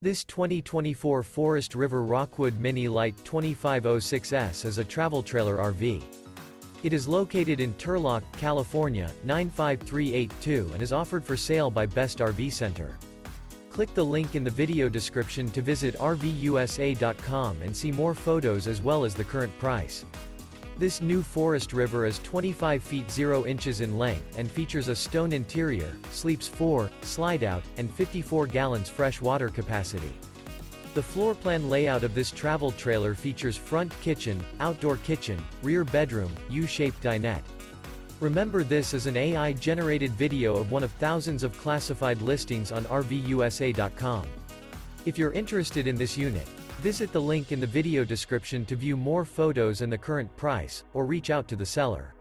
This 2024 Forest River Rockwood Mini Lite 2506S is a travel trailer RV. It is located in Turlock, California, 95382 and is offered for sale by Best RV Center. Click the link in the video description to visit RVUSA.com and see more photos as well as the current price. This new Forest River is 25 feet 0 inches in length and features a stone interior, sleeps 4, Slideout, and 54 gallons fresh water capacity. The floor plan layout of this travel trailer features front kitchen, outdoor kitchen, rear bedroom, U-shaped dinette. Remember, this is an AI-generated video of one of thousands of classified listings on RVUSA.com. If you're interested in this unit, visit the link in the video description to view more photos and the current price, or reach out to the seller.